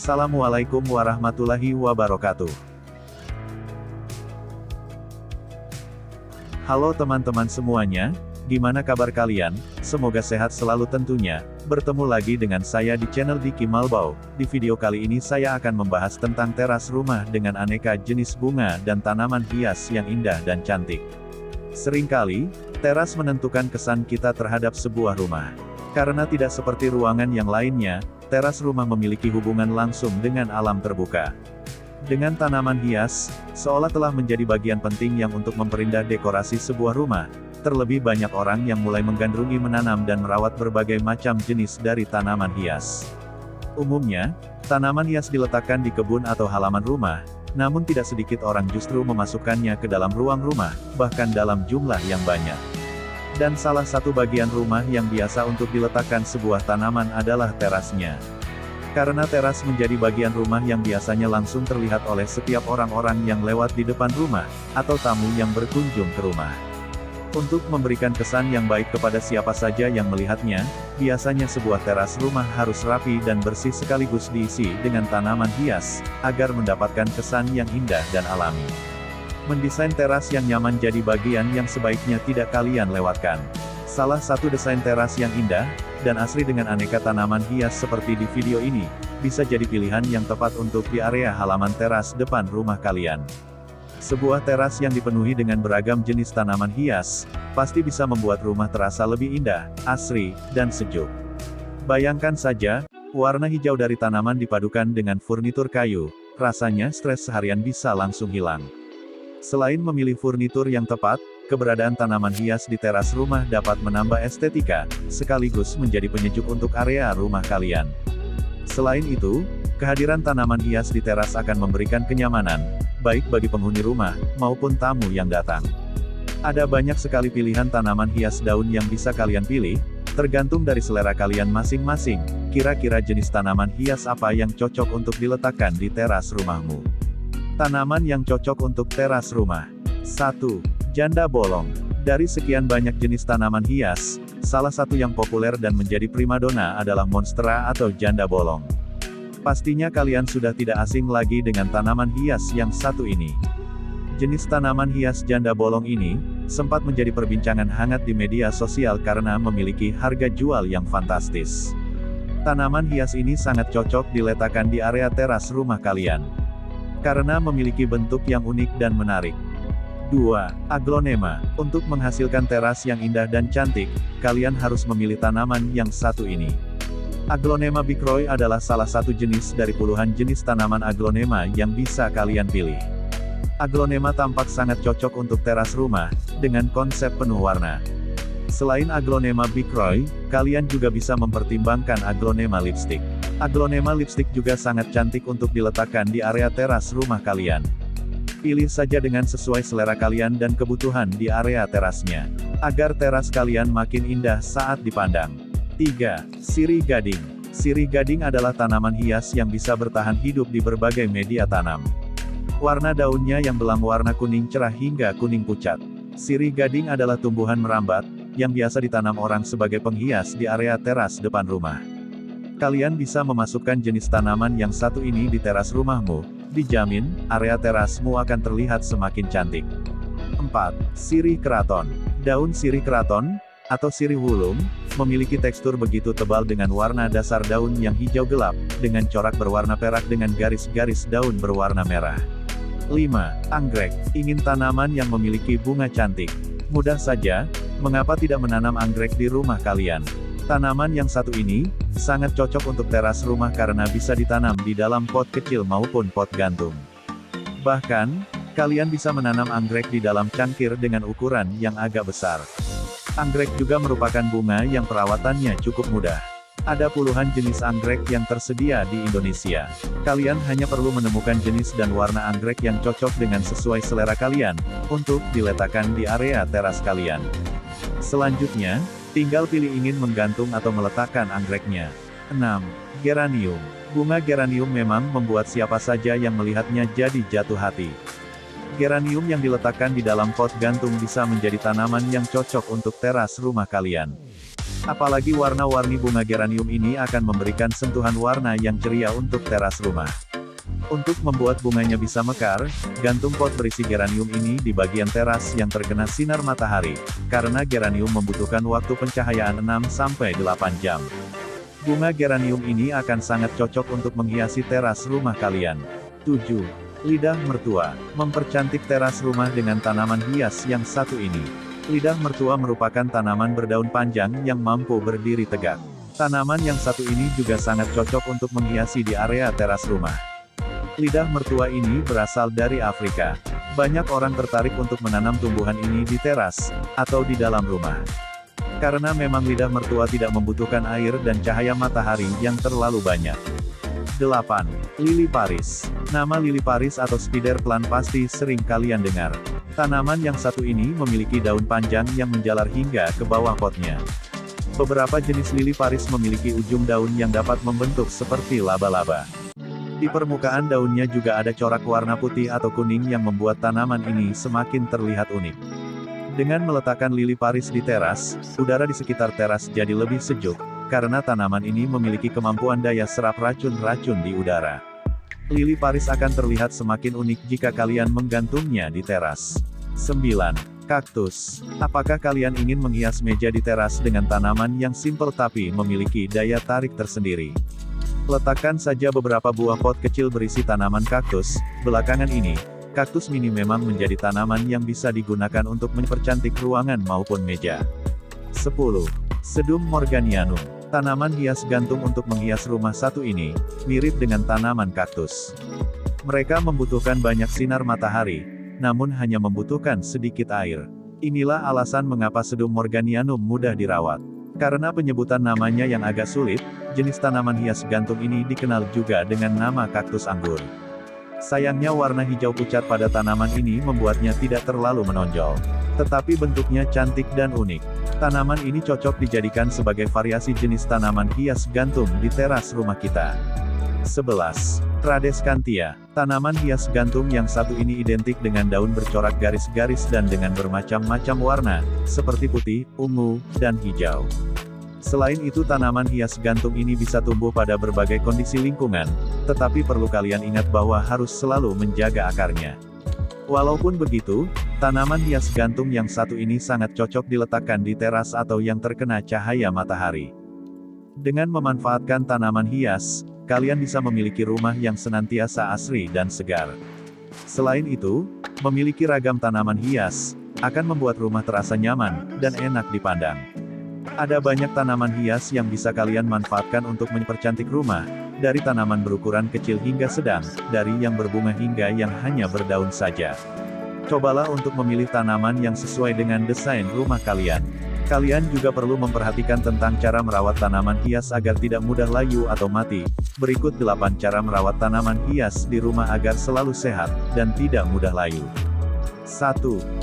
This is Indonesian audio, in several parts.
Assalamualaikum warahmatullahi wabarakatuh. Halo teman-teman semuanya, gimana kabar kalian? Semoga sehat selalu tentunya. Bertemu lagi dengan saya di channel Diki Malbau. Di video kali ini saya akan membahas tentang teras rumah dengan aneka jenis bunga dan tanaman hias yang indah dan cantik. Seringkali, teras menentukan kesan kita terhadap sebuah rumah. Karena tidak seperti ruangan yang lainnya, teras rumah memiliki hubungan langsung dengan alam terbuka. Dengan tanaman hias, seolah telah menjadi bagian penting yang untuk memperindah dekorasi sebuah rumah. Terlebih banyak orang yang mulai menggandrungi menanam dan merawat berbagai macam jenis dari tanaman hias. Umumnya, tanaman hias diletakkan di kebun atau halaman rumah, namun tidak sedikit orang justru memasukkannya ke dalam ruang rumah, bahkan dalam jumlah yang banyak. Dan salah satu bagian rumah yang biasa untuk diletakkan sebuah tanaman adalah terasnya. Karena teras menjadi bagian rumah yang biasanya langsung terlihat oleh setiap orang-orang yang lewat di depan rumah, atau tamu yang berkunjung ke rumah. Untuk memberikan kesan yang baik kepada siapa saja yang melihatnya, biasanya sebuah teras rumah harus rapi dan bersih sekaligus diisi dengan tanaman hias, agar mendapatkan kesan yang indah dan alami. Mendesain teras yang nyaman jadi bagian yang sebaiknya tidak kalian lewatkan. Salah satu desain teras yang indah dan asri dengan aneka tanaman hias seperti di video ini, bisa jadi pilihan yang tepat untuk di area halaman teras depan rumah kalian. Sebuah teras yang dipenuhi dengan beragam jenis tanaman hias, pasti bisa membuat rumah terasa lebih indah, asri, dan sejuk. Bayangkan saja, warna hijau dari tanaman dipadukan dengan furnitur kayu, rasanya stres seharian bisa langsung hilang. Selain memilih furnitur yang tepat, keberadaan tanaman hias di teras rumah dapat menambah estetika, sekaligus menjadi penyejuk untuk area rumah kalian. Selain itu, kehadiran tanaman hias di teras akan memberikan kenyamanan, baik bagi penghuni rumah, maupun tamu yang datang. Ada banyak sekali pilihan tanaman hias daun yang bisa kalian pilih, tergantung dari selera kalian masing-masing. Kira-kira jenis tanaman hias apa yang cocok untuk diletakkan di teras rumahmu? Tanaman yang cocok untuk teras rumah. 1. Janda bolong. Dari sekian banyak jenis tanaman hias, salah satu yang populer dan menjadi primadona adalah monstera atau janda bolong. Pastinya kalian sudah tidak asing lagi dengan tanaman hias yang satu ini. Jenis tanaman hias janda bolong ini, sempat menjadi perbincangan hangat di media sosial karena memiliki harga jual yang fantastis. Tanaman hias ini sangat cocok diletakkan di area teras rumah kalian. Karena memiliki bentuk yang unik dan menarik. 2. Aglonema. Untuk menghasilkan teras yang indah dan cantik, kalian harus memilih tanaman yang satu ini. Aglonema bikroy adalah salah satu jenis dari puluhan jenis tanaman aglonema yang bisa kalian pilih. Aglonema tampak sangat cocok untuk teras rumah, dengan konsep penuh warna. Selain aglonema bikroy, kalian juga bisa mempertimbangkan aglonema lipstick. Aglonema lipstick juga sangat cantik untuk diletakkan di area teras rumah kalian. Pilih saja dengan sesuai selera kalian dan kebutuhan di area terasnya, agar teras kalian makin indah saat dipandang. 3. Sirih gading. Sirih gading adalah tanaman hias yang bisa bertahan hidup di berbagai media tanam. Warna daunnya yang belang warna kuning cerah hingga kuning pucat. Sirih gading adalah tumbuhan merambat, yang biasa ditanam orang sebagai penghias di area teras depan rumah. Kalian bisa memasukkan jenis tanaman yang satu ini di teras rumahmu, dijamin, area terasmu akan terlihat semakin cantik. 4. Sirih keraton. Daun sirih keraton, atau sirih wulung, memiliki tekstur begitu tebal dengan warna dasar daun yang hijau gelap, dengan corak berwarna perak dengan garis-garis daun berwarna merah. 5. Anggrek. Ingin tanaman yang memiliki bunga cantik? Mudah saja, mengapa tidak menanam anggrek di rumah kalian? Tanaman yang satu ini, sangat cocok untuk teras rumah karena bisa ditanam di dalam pot kecil maupun pot gantung. Bahkan, kalian bisa menanam anggrek di dalam cangkir dengan ukuran yang agak besar. Anggrek juga merupakan bunga yang perawatannya cukup mudah. Ada puluhan jenis anggrek yang tersedia di Indonesia. Kalian hanya perlu menemukan jenis dan warna anggrek yang cocok dengan sesuai selera kalian, untuk diletakkan di area teras kalian. Selanjutnya, tinggal pilih ingin menggantung atau meletakkan anggreknya. 6. Geranium. Bunga geranium memang membuat siapa saja yang melihatnya jadi jatuh hati. Geranium yang diletakkan di dalam pot gantung bisa menjadi tanaman yang cocok untuk teras rumah kalian. Apalagi warna-warni bunga geranium ini akan memberikan sentuhan warna yang ceria untuk teras rumah. Untuk membuat bunganya bisa mekar, gantung pot berisi geranium ini di bagian teras yang terkena sinar matahari, karena geranium membutuhkan waktu pencahayaan 6-8 jam. Bunga geranium ini akan sangat cocok untuk menghiasi teras rumah kalian. 7. Lidah mertua. Mempercantik teras rumah dengan tanaman hias yang satu ini. Lidah mertua merupakan tanaman berdaun panjang yang mampu berdiri tegak. Tanaman yang satu ini juga sangat cocok untuk menghiasi di area teras rumah. Lidah mertua ini berasal dari Afrika. Banyak orang tertarik untuk menanam tumbuhan ini di teras, atau di dalam rumah. Karena memang lidah mertua tidak membutuhkan air dan cahaya matahari yang terlalu banyak. 8. Lili Paris. Nama lili Paris atau spider plant pasti sering kalian dengar. Tanaman yang satu ini memiliki daun panjang yang menjalar hingga ke bawah potnya. Beberapa jenis lili Paris memiliki ujung daun yang dapat membentuk seperti laba-laba. Di permukaan daunnya juga ada corak warna putih atau kuning yang membuat tanaman ini semakin terlihat unik. Dengan meletakkan lili Paris di teras, udara di sekitar teras jadi lebih sejuk, karena tanaman ini memiliki kemampuan daya serap racun-racun di udara. Lili Paris akan terlihat semakin unik jika kalian menggantungnya di teras. 9. Kaktus. Apakah kalian ingin menghias meja di teras dengan tanaman yang simpel tapi memiliki daya tarik tersendiri? Letakkan saja beberapa buah pot kecil berisi tanaman kaktus. Belakangan ini, kaktus mini memang menjadi tanaman yang bisa digunakan untuk mempercantik ruangan maupun meja. 10. Sedum Morganianum. Tanaman hias gantung untuk menghias rumah satu ini, mirip dengan tanaman kaktus. Mereka membutuhkan banyak sinar matahari, namun hanya membutuhkan sedikit air. Inilah alasan mengapa sedum Morganianum mudah dirawat. Karena penyebutan namanya yang agak sulit, jenis tanaman hias gantung ini dikenal juga dengan nama kaktus anggur. Sayangnya warna hijau pucat pada tanaman ini membuatnya tidak terlalu menonjol. Tetapi bentuknya cantik dan unik. Tanaman ini cocok dijadikan sebagai variasi jenis tanaman hias gantung di teras rumah kita. 11. Tradescantia. Tanaman hias gantung yang satu ini identik dengan daun bercorak garis-garis dan dengan bermacam-macam warna, seperti putih, ungu, dan hijau. Selain itu tanaman hias gantung ini bisa tumbuh pada berbagai kondisi lingkungan, tetapi perlu kalian ingat bahwa harus selalu menjaga akarnya. Walaupun begitu, tanaman hias gantung yang satu ini sangat cocok diletakkan di teras atau yang terkena cahaya matahari. Dengan memanfaatkan tanaman hias, kalian bisa memiliki rumah yang senantiasa asri dan segar. Selain itu, memiliki ragam tanaman hias akan membuat rumah terasa nyaman dan enak dipandang. Ada banyak tanaman hias yang bisa kalian manfaatkan untuk mempercantik rumah, dari tanaman berukuran kecil hingga sedang, dari yang berbunga hingga yang hanya berdaun saja. Cobalah untuk memilih tanaman yang sesuai dengan desain rumah kalian. Kalian juga perlu memperhatikan tentang cara merawat tanaman hias agar tidak mudah layu atau mati. Berikut 8 cara merawat tanaman hias di rumah agar selalu sehat, dan tidak mudah layu. 1.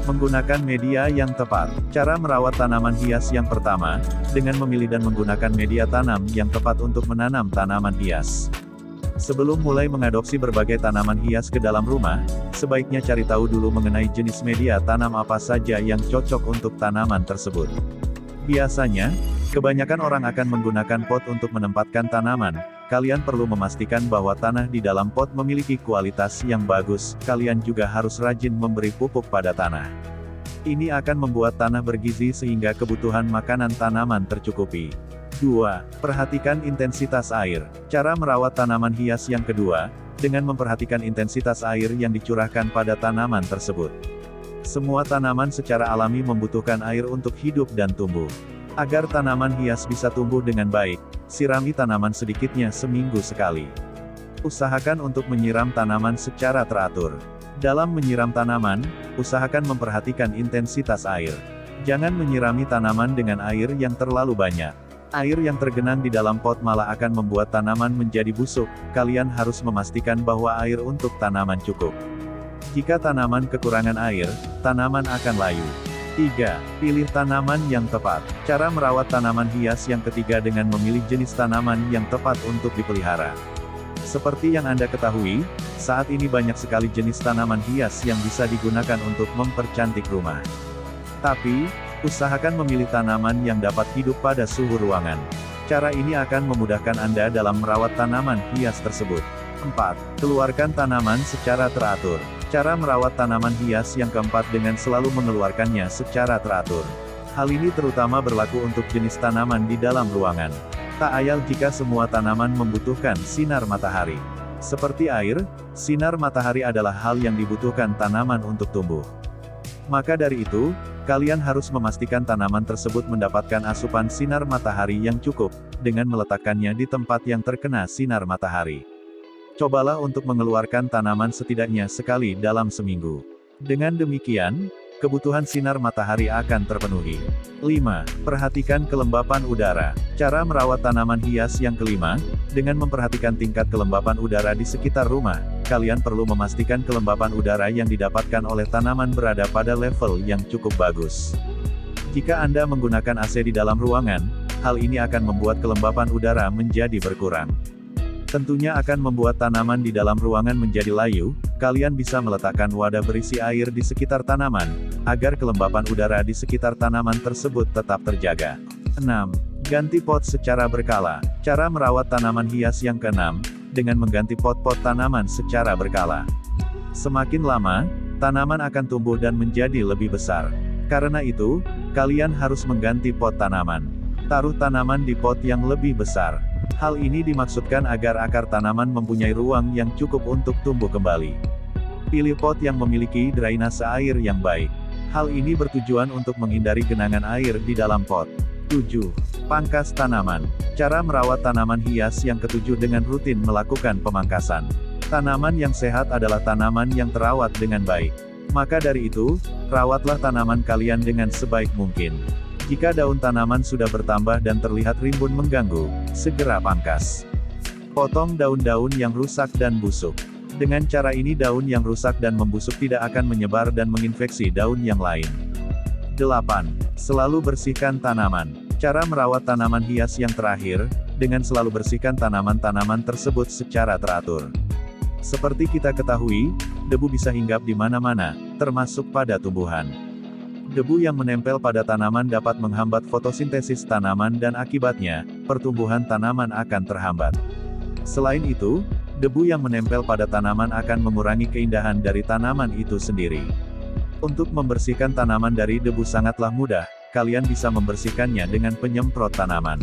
Menggunakan media yang tepat. Cara merawat tanaman hias yang pertama, dengan memilih dan menggunakan media tanam yang tepat untuk menanam tanaman hias. Sebelum mulai mengadopsi berbagai tanaman hias ke dalam rumah, sebaiknya cari tahu dulu mengenai jenis media tanam apa saja yang cocok untuk tanaman tersebut. Biasanya, kebanyakan orang akan menggunakan pot untuk menempatkan tanaman. Kalian perlu memastikan bahwa tanah di dalam pot memiliki kualitas yang bagus. Kalian juga harus rajin memberi pupuk pada tanah. Ini akan membuat tanah bergizi sehingga kebutuhan makanan tanaman tercukupi. 2. Perhatikan intensitas air. Cara merawat tanaman hias yang kedua, dengan memperhatikan intensitas air yang dicurahkan pada tanaman tersebut. Semua tanaman secara alami membutuhkan air untuk hidup dan tumbuh. Agar tanaman hias bisa tumbuh dengan baik, sirami tanaman sedikitnya seminggu sekali. Usahakan untuk menyiram tanaman secara teratur. Dalam menyiram tanaman, usahakan memperhatikan intensitas air. Jangan menyirami tanaman dengan air yang terlalu banyak. Air yang tergenang di dalam pot malah akan membuat tanaman menjadi busuk. Kalian harus memastikan bahwa air untuk tanaman cukup. Jika tanaman kekurangan air, tanaman akan layu. 3. Pilih tanaman yang tepat. Cara merawat tanaman hias yang ketiga dengan memilih jenis tanaman yang tepat untuk dipelihara. Seperti yang Anda ketahui, saat ini banyak sekali jenis tanaman hias yang bisa digunakan untuk mempercantik rumah. Tapi, Usahakan memilih tanaman yang dapat hidup pada suhu ruangan. Cara ini akan memudahkan Anda dalam merawat tanaman hias tersebut. 4. Keluarkan tanaman secara teratur. Cara merawat tanaman hias yang keempat dengan selalu mengeluarkannya secara teratur. Hal ini terutama berlaku untuk jenis tanaman di dalam ruangan. Tak ayal jika semua tanaman membutuhkan sinar matahari. Seperti air, sinar matahari adalah hal yang dibutuhkan tanaman untuk tumbuh. Maka dari itu, kalian harus memastikan tanaman tersebut mendapatkan asupan sinar matahari yang cukup, dengan meletakkannya di tempat yang terkena sinar matahari. Cobalah untuk mengeluarkan tanaman setidaknya sekali dalam seminggu. Dengan demikian, kebutuhan sinar matahari akan terpenuhi. 5. Perhatikan kelembapan udara. Cara merawat tanaman hias yang kelima, dengan memperhatikan tingkat kelembapan udara di sekitar rumah, kalian perlu memastikan kelembapan udara yang didapatkan oleh tanaman berada pada level yang cukup bagus. Jika Anda menggunakan AC di dalam ruangan, hal ini akan membuat kelembapan udara menjadi berkurang. Tentunya akan membuat tanaman di dalam ruangan menjadi layu. Kalian bisa meletakkan wadah berisi air di sekitar tanaman, agar kelembapan udara di sekitar tanaman tersebut tetap terjaga. 6. Ganti pot secara berkala. Cara merawat tanaman hias yang keenam, dengan mengganti pot-pot tanaman secara berkala. Semakin lama, tanaman akan tumbuh dan menjadi lebih besar. Karena itu, kalian harus mengganti pot tanaman. Taruh tanaman di pot yang lebih besar. Hal ini dimaksudkan agar akar tanaman mempunyai ruang yang cukup untuk tumbuh kembali. Pilih pot yang memiliki drainase air yang baik. Hal ini bertujuan untuk menghindari genangan air di dalam pot. 7. Pangkas tanaman. Cara merawat tanaman hias yang ketujuh dengan rutin melakukan pemangkasan. Tanaman yang sehat adalah tanaman yang terawat dengan baik. Maka dari itu, rawatlah tanaman kalian dengan sebaik mungkin. Jika daun tanaman sudah bertambah dan terlihat rimbun mengganggu, segera pangkas. Potong daun-daun yang rusak dan busuk. Dengan cara ini daun yang rusak dan membusuk tidak akan menyebar dan menginfeksi daun yang lain. 8. Selalu bersihkan tanaman. Cara merawat tanaman hias yang terakhir, dengan selalu bersihkan tanaman-tanaman tersebut secara teratur. Seperti kita ketahui, debu bisa hinggap di mana-mana, termasuk pada tumbuhan. Debu yang menempel pada tanaman dapat menghambat fotosintesis tanaman dan akibatnya, pertumbuhan tanaman akan terhambat. Selain itu, debu yang menempel pada tanaman akan mengurangi keindahan dari tanaman itu sendiri. Untuk membersihkan tanaman dari debu sangatlah mudah, kalian bisa membersihkannya dengan penyemprot tanaman.